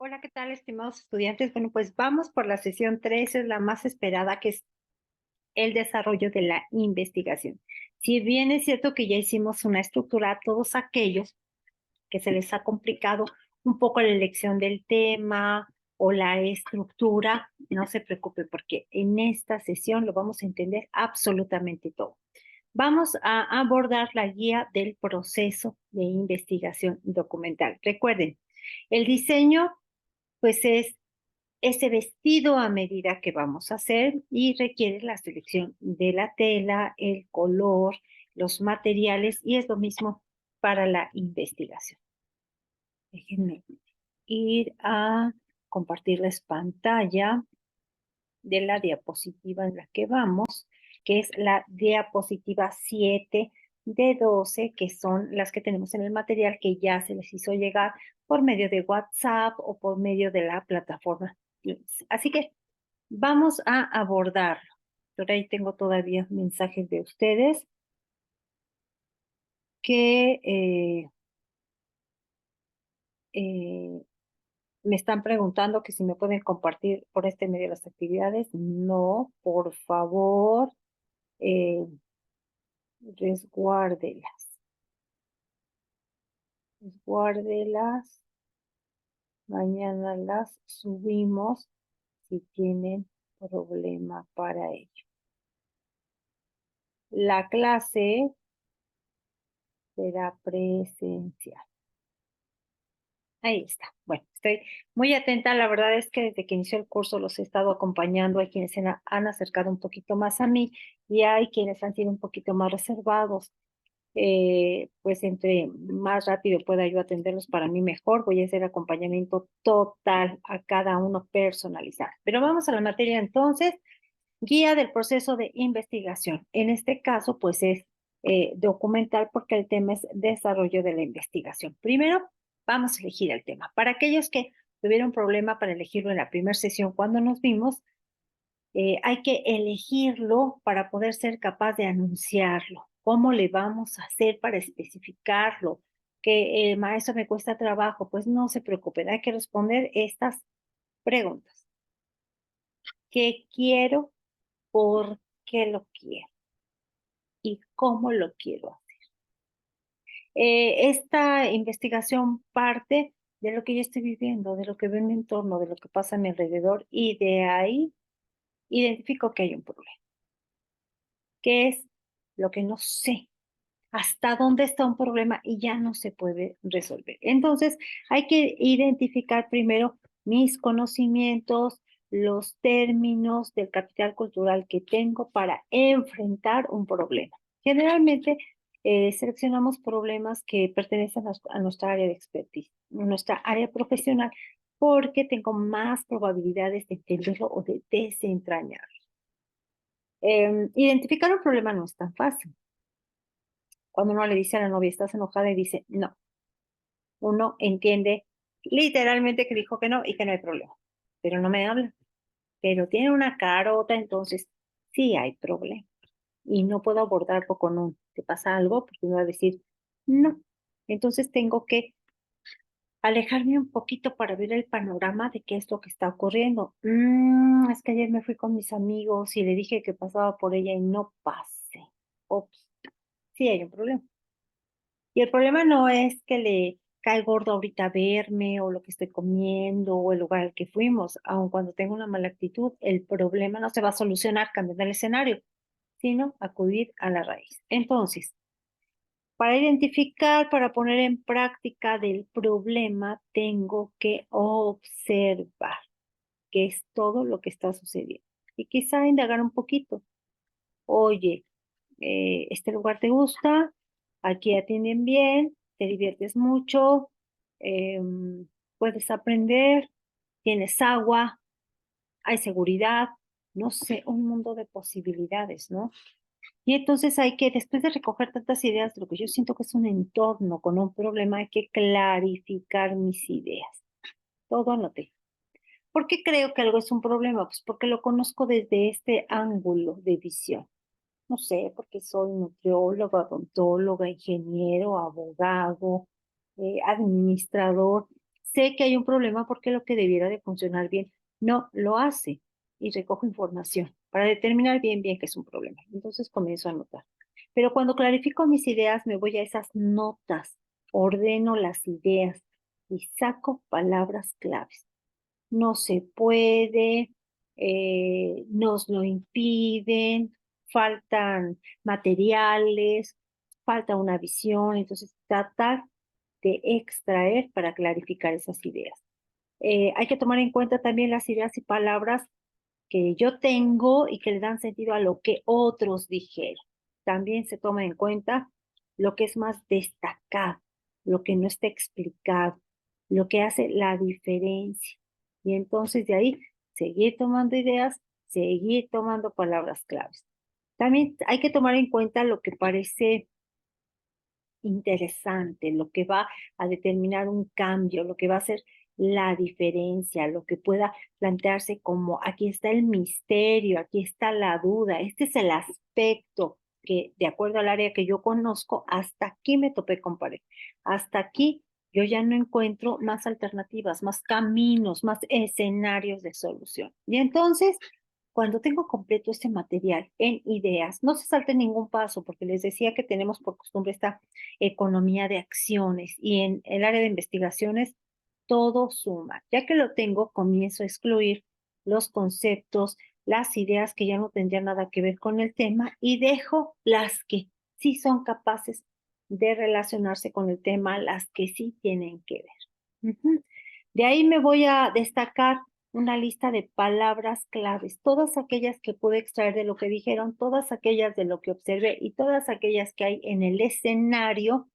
Hola, ¿qué tal, estimados estudiantes? Bueno, pues vamos por la sesión 3, es la más esperada, que es el desarrollo de la investigación. Si bien es cierto que ya hicimos una estructura a todos aquellos que se les ha complicado un poco la elección del tema o la estructura, no se preocupe porque en esta sesión lo vamos a entender absolutamente todo. Vamos a abordar la guía del proceso de investigación documental. Recuerden, el diseño pues es ese vestido a medida que vamos a hacer y requiere la selección de la tela, el color, los materiales y es lo mismo para la investigación. Déjenme ir a compartirles pantalla de la diapositiva en la que vamos, que es la diapositiva 7 de 12, que son las que tenemos en el material que ya se les hizo llegar por medio de WhatsApp o por medio de la plataforma Teams. Así que vamos a abordarlo. Por ahí tengo todavía mensajes de ustedes que eh, me están preguntando que si me pueden compartir por este medio las actividades. No, por favor, eh, resguárdelas. Resguárdelas. Mañana las subimos si tienen problema para ello. La clase será presencial. Ahí está. Bueno, estoy muy atenta. La verdad es que desde que inició el curso los he estado acompañando. Hay quienes han acercado un poquito más a mí y hay quienes han sido un poquito más reservados. Pues entre más rápido pueda yo atenderlos, para mí mejor. Voy a hacer acompañamiento total a cada uno personalizado. Pero vamos a la materia entonces. Guía del proceso de investigación. En este caso, pues es documental porque el tema es desarrollo de la investigación. Primero, vamos a elegir el tema. Para aquellos que tuvieron problema para elegirlo en la primera sesión cuando nos vimos, hay que elegirlo para poder ser capaz de anunciarlo. ¿Cómo le vamos a hacer para especificarlo? Que maestro me cuesta trabajo. Pues no se preocupen, hay que responder estas preguntas. ¿Qué quiero? ¿Por qué lo quiero? ¿Y cómo lo quiero hacer? Esta investigación parte de lo que yo estoy viviendo, de lo que veo en mi entorno, de lo que pasa a mi alrededor, y de ahí identifico que hay un problema. ¿Qué es lo que no sé? ¿Hasta dónde está un problema y ya no se puede resolver? Entonces, hay que identificar primero mis conocimientos, los términos del capital cultural que tengo para enfrentar un problema. Generalmente, seleccionamos problemas que pertenecen a nuestra área de expertise, nuestra área profesional, porque tengo más probabilidades de entenderlo o de desentrañarlo. Identificar un problema no es tan fácil. Cuando uno le dice a la novia, ¿estás enojada? Y dice, no. Uno entiende literalmente que dijo que no y que no hay problema, pero no me habla. Pero tiene una carota, entonces sí hay problema. Y no puedo abordarlo con un, ¿te pasa algo? Porque me va a decir, no. Entonces tengo que alejarme un poquito para ver el panorama de qué es lo que está ocurriendo. Es que ayer me fui con mis amigos y le dije que pasaba por ella y no pasé. Ops, sí hay un problema. Y el problema no es que le cae gordo ahorita verme o lo que estoy comiendo o el lugar al que fuimos, aun cuando tengo una mala actitud, el problema no se va a solucionar cambiando el escenario, sino acudir a la raíz. Entonces, para identificar, para poner en práctica del problema, tengo que observar qué es todo lo que está sucediendo. Y quizá indagar un poquito. Oye, este lugar te gusta, aquí atienden bien, te diviertes mucho, puedes aprender, tienes agua, hay seguridad, no sé, un mundo de posibilidades, ¿no? Y entonces hay que, después de recoger tantas ideas de lo que yo siento que es un entorno con un problema, hay que clarificar mis ideas. Todo anoté. ¿Por qué creo que algo es un problema? Pues porque lo conozco desde este ángulo de visión. No sé, porque soy nutrióloga, odontóloga, ingeniero, abogado, administrador. sé que hay un problema porque lo que debiera de funcionar bien no lo hace y recojo información para determinar bien que es un problema. Entonces comienzo a anotar. Pero cuando clarifico mis ideas, me voy a esas notas, ordeno las ideas y saco palabras claves. No se puede, nos lo impiden, faltan materiales, falta una visión. Entonces, tratar de extraer para clarificar esas ideas. Hay que tomar en cuenta también las ideas y palabras que yo tengo y que le dan sentido a lo que otros dijeron. También se toma en cuenta lo que es más destacado, lo que no está explicado, lo que hace la diferencia. Y entonces de ahí seguir tomando ideas, seguir tomando palabras claves. También hay que tomar en cuenta lo que parece interesante, lo que va a determinar un cambio, lo que va a hacer la diferencia, lo que pueda plantearse como aquí está el misterio, aquí está la duda, este es el aspecto que de acuerdo al área que yo conozco, hasta aquí me topé con pared, hasta aquí yo ya no encuentro más alternativas, más caminos, más escenarios de solución. Y entonces cuando tengo completo este material en ideas, no se salte ningún paso, porque les decía que tenemos por costumbre esta economía de acciones y en el área de investigaciones todo suma. Ya que lo tengo, comienzo a excluir los conceptos, las ideas que ya no tendrían nada que ver con el tema y dejo las que sí son capaces de relacionarse con el tema, las que sí tienen que ver. Ujú. De ahí me voy a destacar una lista de palabras claves, todas aquellas que pude extraer de lo que dijeron, todas aquellas de lo que observé y todas aquellas que hay en el escenario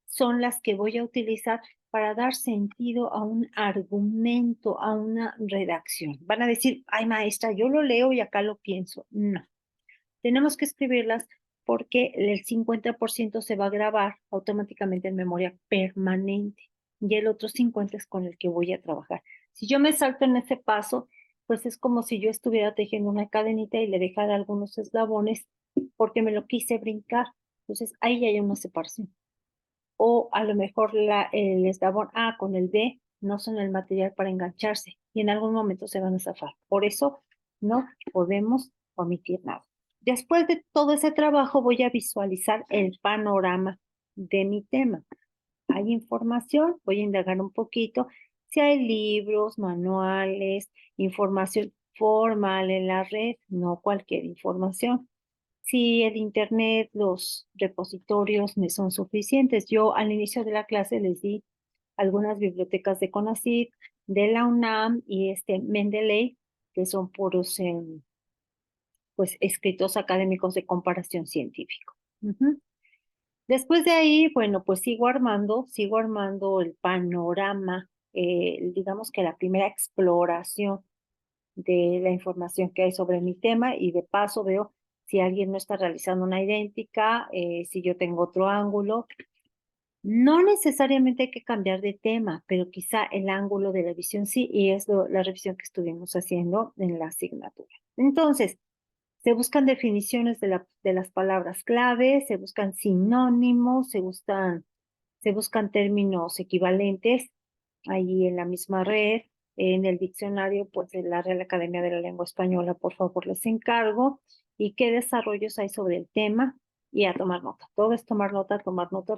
son las que voy a utilizar para dar sentido a un argumento, a una redacción. Van a decir, ay maestra, yo lo leo y acá lo pienso. No, tenemos que escribirlas porque el 50% se va a grabar automáticamente en memoria permanente y el otro 50 es con el que voy a trabajar. Si yo me salto en ese paso, pues es como si yo estuviera tejiendo una cadenita y le dejara algunos eslabones porque me lo quise brincar. Entonces ahí ya hay una separación. O a lo mejor el eslabón A con el B no son el material para engancharse y en algún momento se van a zafar. Por eso no podemos omitir nada. Después de todo ese trabajo voy a visualizar el panorama de mi tema. Hay información, voy a indagar un poquito si hay libros, manuales, información formal en la red, no cualquier información. Si el internet, los repositorios me son suficientes. Yo al inicio de la clase les di algunas bibliotecas de CONACYT, de la UNAM y Mendeley, que son puros pues, escritos académicos de comparación científico. Ujú. Después de ahí, bueno, pues sigo armando el panorama, digamos que la primera exploración de la información que hay sobre mi tema y de paso veo si alguien no está realizando una idéntica, si yo tengo otro ángulo. No necesariamente hay que cambiar de tema, pero quizá el ángulo de la visión sí, y es la revisión que estuvimos haciendo en la asignatura. Entonces, se buscan definiciones de las palabras clave, se buscan sinónimos, se buscan términos equivalentes ahí en la misma red, en el diccionario, pues de la Real Academia de la Lengua Española, por favor, les encargo, y qué desarrollos hay sobre el tema, y a tomar nota. Todo es tomar notas,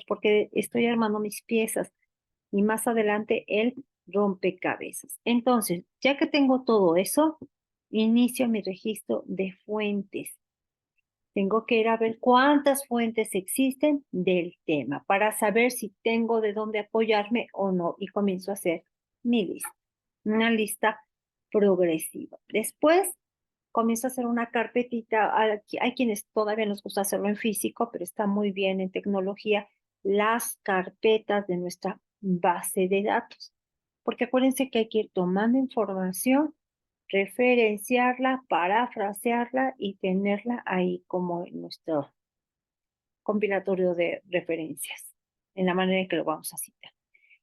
porque estoy armando mis piezas, y más adelante el rompecabezas. Entonces, ya que tengo todo eso, inicio mi registro de fuentes. Tengo que ir a ver cuántas fuentes existen del tema para saber si tengo de dónde apoyarme o no y comienzo a hacer mi lista, una lista progresiva. Después comienzo a hacer una carpetita. Hay quienes todavía nos gusta hacerlo en físico, pero está muy bien en tecnología, las carpetas de nuestra base de datos. Porque acuérdense que hay que ir tomando información, referenciarla, parafrasearla y tenerla ahí como en nuestro compilatorio de referencias, en la manera en que lo vamos a citar.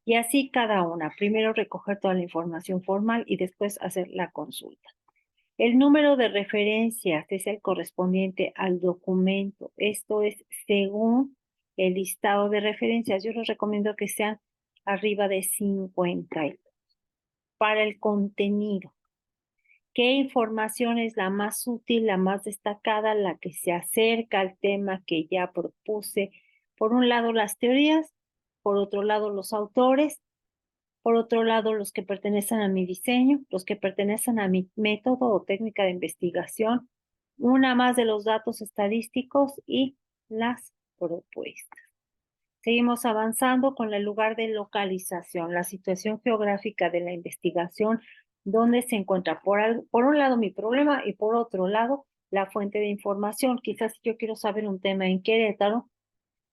Y así cada una. Primero recoger toda la información formal y después hacer la consulta. El número de referencias es el correspondiente al documento. Esto es según el listado de referencias. Yo les recomiendo que sean arriba de 50. Para el contenido, ¿qué información es la más útil, la más destacada, la que se acerca al tema que ya propuse? Por un lado, las teorías, por otro lado, los autores, por otro lado, los que pertenecen a mi diseño, los que pertenecen a mi método o técnica de investigación, una más de los datos estadísticos y las propuestas. Seguimos avanzando con el lugar de localización, la situación geográfica de la investigación, donde se encuentra por un lado mi problema y por otro lado la fuente de información. Quizás si yo quiero saber un tema en Querétaro,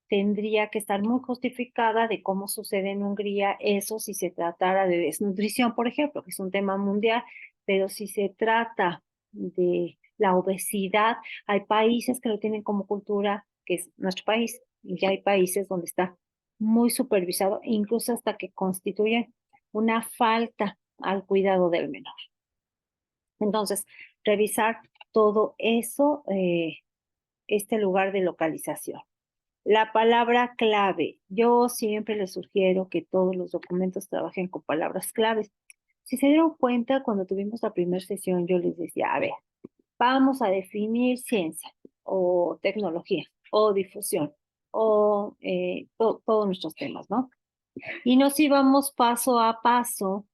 tendría que estar muy justificada de cómo sucede en Hungría eso si se tratara de desnutrición, por ejemplo, que es un tema mundial, pero si se trata de la obesidad, hay países que lo tienen como cultura, que es nuestro país, y ya hay países donde está muy supervisado, incluso hasta que constituyen una falta al cuidado del menor. Entonces, revisar todo eso, este lugar de localización. La palabra clave. Yo siempre les sugiero que todos los documentos trabajen con palabras claves. Si se dieron cuenta, cuando tuvimos la primera sesión, yo les decía, a ver, vamos a definir ciencia o tecnología o difusión o todos nuestros temas, ¿no? Y nos íbamos paso a paso.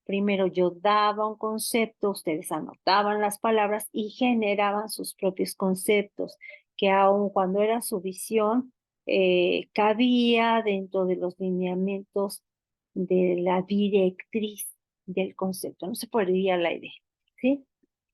Primero yo daba un concepto, ustedes anotaban las palabras y generaban sus propios conceptos, que aun cuando era su visión, cabía dentro de los lineamientos de la directriz del concepto, no se perdía la idea, ¿sí?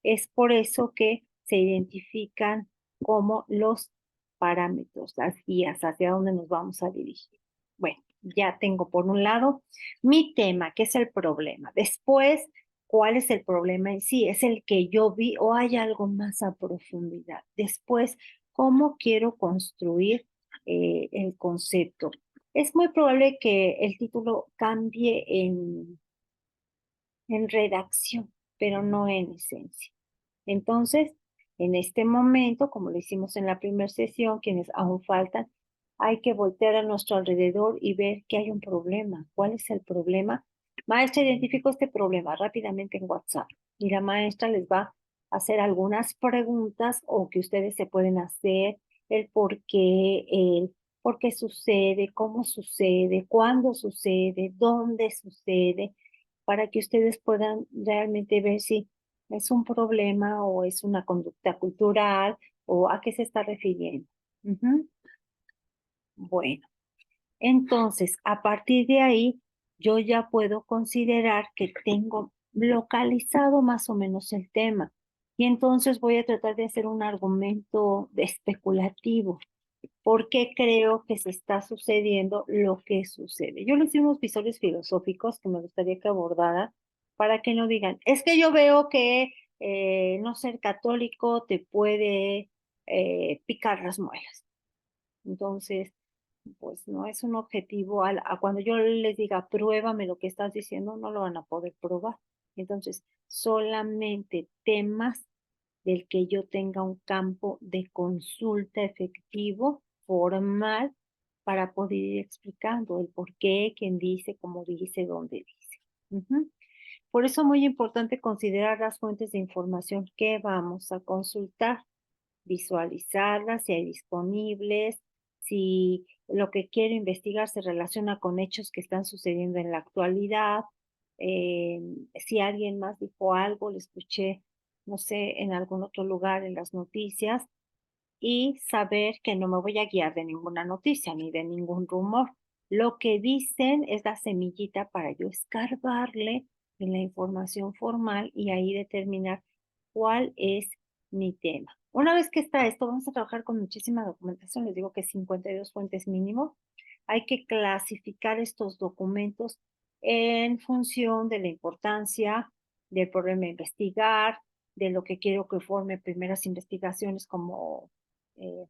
Es por eso que se identifican como los parámetros, las guías hacia dónde nos vamos a dirigir. Bueno, ya tengo por un lado mi tema, que es el problema. Después, ¿cuál es el problema en sí? ¿Es el que yo vi o hay algo más a profundidad? Después, ¿cómo quiero construir el concepto? Es muy probable que el título cambie en redacción, pero no en esencia. Entonces, en este momento, como lo hicimos en la primera sesión, quienes aún faltan, hay que voltear a nuestro alrededor y ver que hay un problema. ¿Cuál es el problema? Maestra, identifico este problema rápidamente en WhatsApp y la maestra les va a hacer algunas preguntas o que ustedes se pueden hacer, el por qué sucede, cómo sucede, cuándo sucede, dónde sucede, para que ustedes puedan realmente ver si es un problema o es una conducta cultural o a qué se está refiriendo. Ujú. Bueno, entonces, a partir de ahí, yo ya puedo considerar que tengo localizado más o menos el tema. Y entonces voy a tratar de hacer un argumento especulativo. ¿Por qué creo que se está sucediendo lo que sucede? Yo les di unos visores filosóficos que me gustaría que abordara para que no digan, es que yo veo que no ser católico te puede picar las muelas. Entonces, pues no es un objetivo. A cuando yo les diga, pruébame lo que estás diciendo, no lo van a poder probar. Entonces, solamente temas del que yo tenga un campo de consulta efectivo, formal, para poder ir explicando el por qué, quién dice, cómo dice, dónde dice. Ujú. Por eso es muy importante considerar las fuentes de información que vamos a consultar, visualizarlas, si hay disponibles, si lo que quiero investigar se relaciona con hechos que están sucediendo en la actualidad, eh, si alguien más dijo algo, lo escuché, no sé, en algún otro lugar en las noticias, y saber que no me voy a guiar de ninguna noticia ni de ningún rumor. Lo que dicen es la semillita para yo escarbarle en la información formal y ahí determinar cuál es mi tema. Una vez que está esto, vamos a trabajar con muchísima documentación. Les digo que 52 fuentes mínimo. Hay que clasificar estos documentos en función de la importancia del problema a investigar, de lo que quiero que forme primeras investigaciones como eh,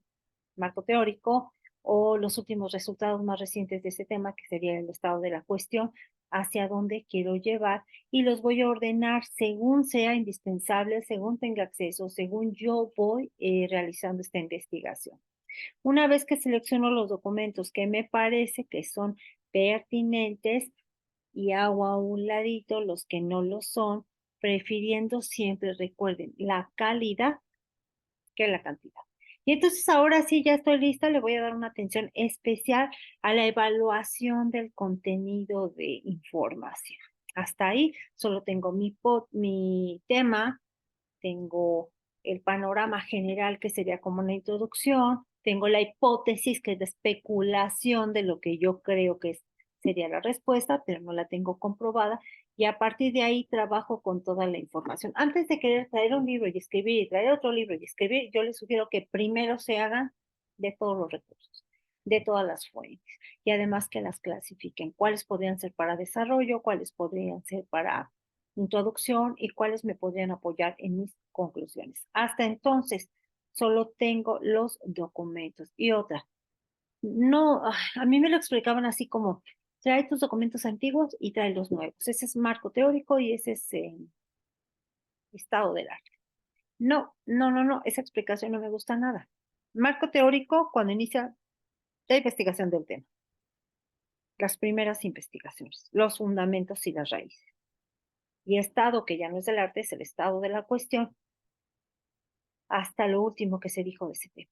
marco teórico o los últimos resultados más recientes de ese tema, que sería el estado de la cuestión, hacia dónde quiero llevar y los voy a ordenar según sea indispensable, según tenga acceso, según yo voy realizando esta investigación. Una vez que selecciono los documentos que me parece que son pertinentes y hago a un ladito los que no lo son, prefiriendo siempre, recuerden, la calidad que la cantidad. Y entonces ahora sí, ya estoy lista, le voy a dar una atención especial a la evaluación del contenido de información. Hasta ahí solo tengo mi tema, tengo el panorama general que sería como una introducción, tengo la hipótesis que es de especulación de lo que yo creo que sería la respuesta, pero no la tengo comprobada, y a partir de ahí trabajo con toda la información. Antes de querer traer un libro y escribir y traer otro libro y escribir, yo les sugiero que primero se hagan de todos los recursos, de todas las fuentes, y además que las clasifiquen, cuáles podrían ser para desarrollo, cuáles podrían ser para introducción y cuáles me podrían apoyar en mis conclusiones. Hasta entonces, solo tengo los documentos. Y otra, no, a mí me lo explicaban así como, trae tus documentos antiguos y trae los nuevos. Ese es marco teórico y ese es estado del arte. No, no, no, no, esa explicación no me gusta nada. Marco teórico cuando inicia la investigación del tema, las primeras investigaciones, los fundamentos y las raíces. Y estado, que ya no es del arte, es el estado de la cuestión, hasta lo último que se dijo de ese tema.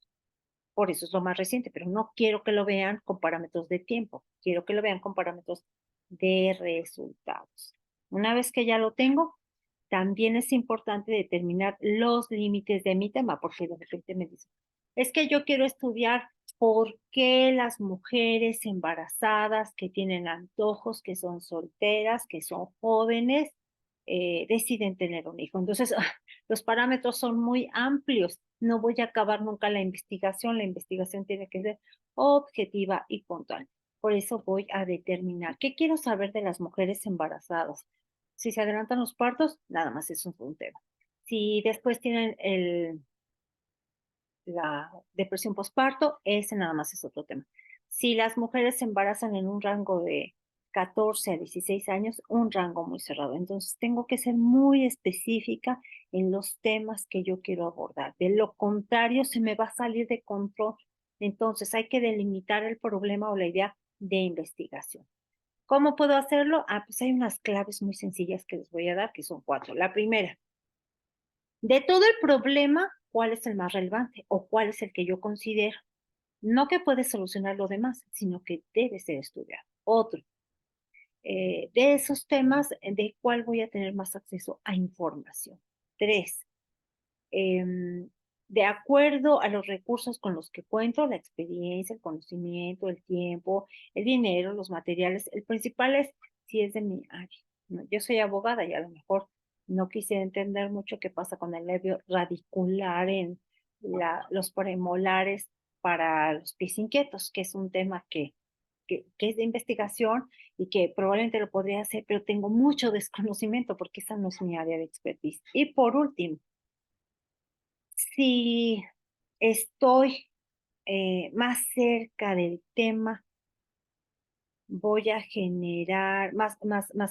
Por eso es lo más reciente, pero no quiero que lo vean con parámetros de tiempo, quiero que lo vean con parámetros de resultados. Una vez que ya lo tengo, también es importante determinar los límites de mi tema, porque de repente me dicen, es que yo quiero estudiar por qué las mujeres embarazadas que tienen antojos, que son solteras, que son jóvenes, deciden tener un hijo. Entonces, los parámetros son muy amplios. No voy a acabar nunca la investigación tiene que ser objetiva y puntual. Por eso voy a determinar qué quiero saber de las mujeres embarazadas. Si se adelantan los partos, nada más es un tema. Si después tienen la depresión postparto, ese nada más es otro tema. Si las mujeres se embarazan en un rango de 14 a 16 años, un rango muy cerrado. Entonces, tengo que ser muy específica en los temas que yo quiero abordar. De lo contrario, se me va a salir de control. Entonces, hay que delimitar el problema o la idea de investigación. ¿Cómo puedo hacerlo? Pues hay unas claves muy sencillas que les voy a dar, que son 4. La primera, de todo el problema, ¿cuál es el más relevante o cuál es el que yo considero? No que puede solucionar lo demás, sino que debe ser estudiado. Otro, de esos temas, ¿de cuál voy a tener más acceso a información? 3, de acuerdo a los recursos con los que cuento, la experiencia, el conocimiento, el tiempo, el dinero, los materiales, el principal es si es de mi área. ¿No? Yo soy abogada y a lo mejor no quise entender mucho qué pasa con el nervio radicular en los premolares para los pies inquietos, que es un tema que es de investigación y que probablemente lo podría hacer, pero tengo mucho desconocimiento porque esa no es mi área de expertise. Y por último, si estoy más cerca del tema, voy a generar más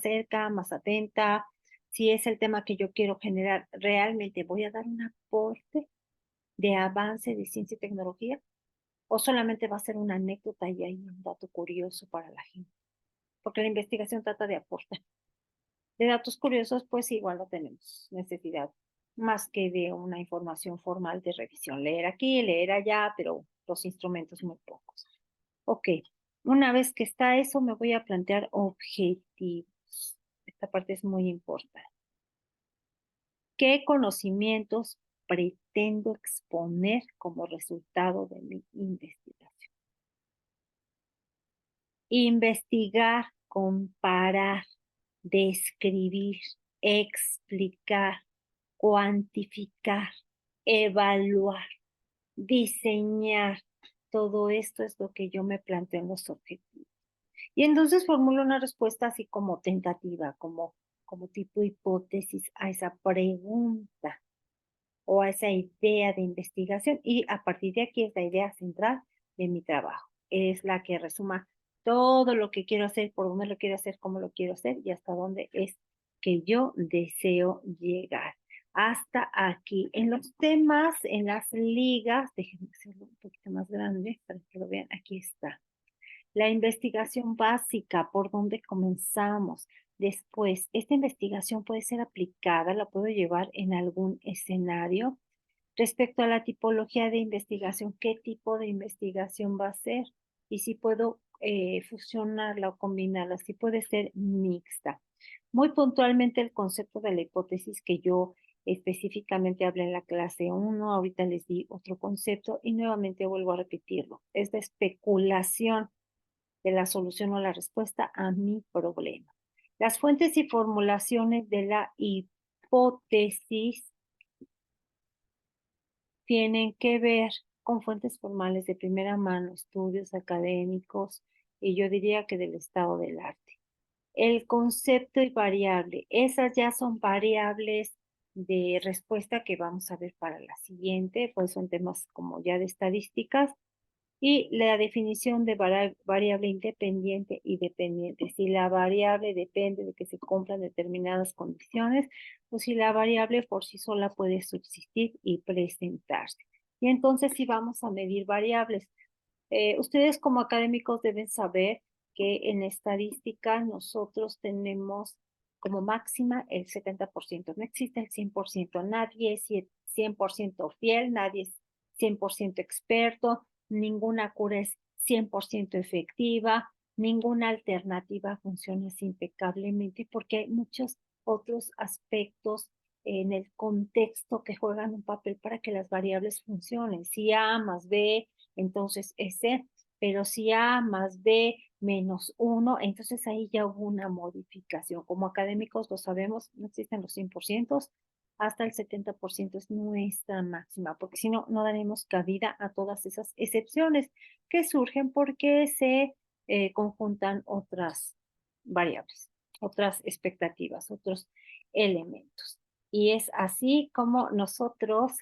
cerca, más atenta. Si es el tema que yo quiero generar, realmente voy a dar un aporte de avance de ciencia y tecnología, o solamente va a ser una anécdota y hay un dato curioso para la gente, porque la investigación trata de aportar. De datos curiosos, pues igual no tenemos necesidad más que de una información formal de revisión. Leer aquí, leer allá, pero los instrumentos muy pocos. Ok, una vez que está eso, me voy a plantear objetivos. Esta parte es muy importante. ¿Qué conocimientos pretendo exponer como resultado de mi investigación? Investigar, comparar, describir, explicar, cuantificar, evaluar, diseñar. Todo esto es lo que yo me planteo en los objetivos. Y entonces formulo una respuesta así como tentativa, como tipo hipótesis a esa pregunta o a esa idea de investigación. Y a partir de aquí es la idea central de mi trabajo. Es la que resuma todo lo que quiero hacer, por dónde lo quiero hacer, cómo lo quiero hacer y hasta dónde es que yo deseo llegar. Hasta aquí. En los temas, en las ligas, déjenme hacerlo un poquito más grande para que lo vean. Aquí está. La investigación básica, por dónde comenzamos. Después, esta investigación puede ser aplicada, la puedo llevar en algún escenario. Respecto a la tipología de investigación, ¿qué tipo de investigación va a ser? Y si puedo fusionarla o combinarla, si puede ser mixta. Muy puntualmente el concepto de la hipótesis que yo específicamente hablé en la clase 1, ahorita les di otro concepto y nuevamente vuelvo a repetirlo. Es la especulación de la solución o la respuesta a mi problema. Las fuentes y formulaciones de la hipótesis tienen que ver con fuentes formales de primera mano, estudios académicos y yo diría que del estado del arte. El concepto y variable, esas ya son variables de respuesta que vamos a ver para la siguiente, pues son temas como ya de estadísticas. Y la definición de variable independiente y dependiente. Si la variable depende de que se cumplan determinadas condiciones o si la variable por sí sola puede subsistir y presentarse. Y entonces si vamos a medir variables, ustedes como académicos deben saber que en estadística nosotros tenemos como máxima el 70%. No existe el 100%. Nadie es 100% fiel, nadie es 100% experto, ninguna cura es 100% efectiva, ninguna alternativa funciona así impecablemente porque hay muchos otros aspectos en el contexto que juegan un papel para que las variables funcionen. Si A más B, entonces es C, pero si A más B menos 1, entonces ahí ya hubo una modificación. Como académicos lo sabemos, no existen los 100%, hasta el 70% es nuestra máxima, porque si no, no daremos cabida a todas esas excepciones que surgen porque se conjuntan otras variables, otras expectativas, otros elementos. Y es así como nosotros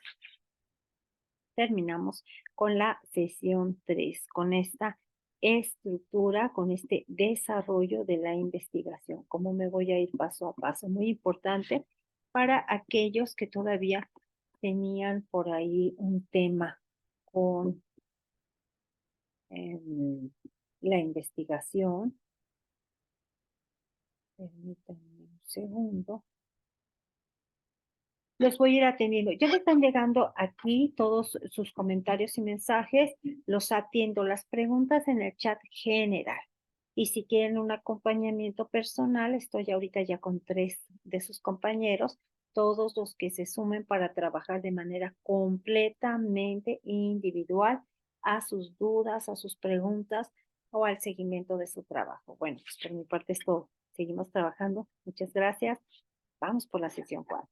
terminamos con la sesión 3, con esta estructura, con este desarrollo de la investigación. Cómo me voy a ir paso a paso. Muy importante para aquellos que todavía tenían por ahí un tema con la investigación. Permítanme un segundo. Los voy a ir atendiendo. Ya me están llegando aquí todos sus comentarios y mensajes. Los atiendo. Las preguntas en el chat general. Y si quieren un acompañamiento personal, estoy ahorita ya con 3 de sus compañeros, todos los que se sumen para trabajar de manera completamente individual a sus dudas, a sus preguntas o al seguimiento de su trabajo. Bueno, pues por mi parte es todo. Seguimos trabajando. Muchas gracias. Vamos por la sesión 4.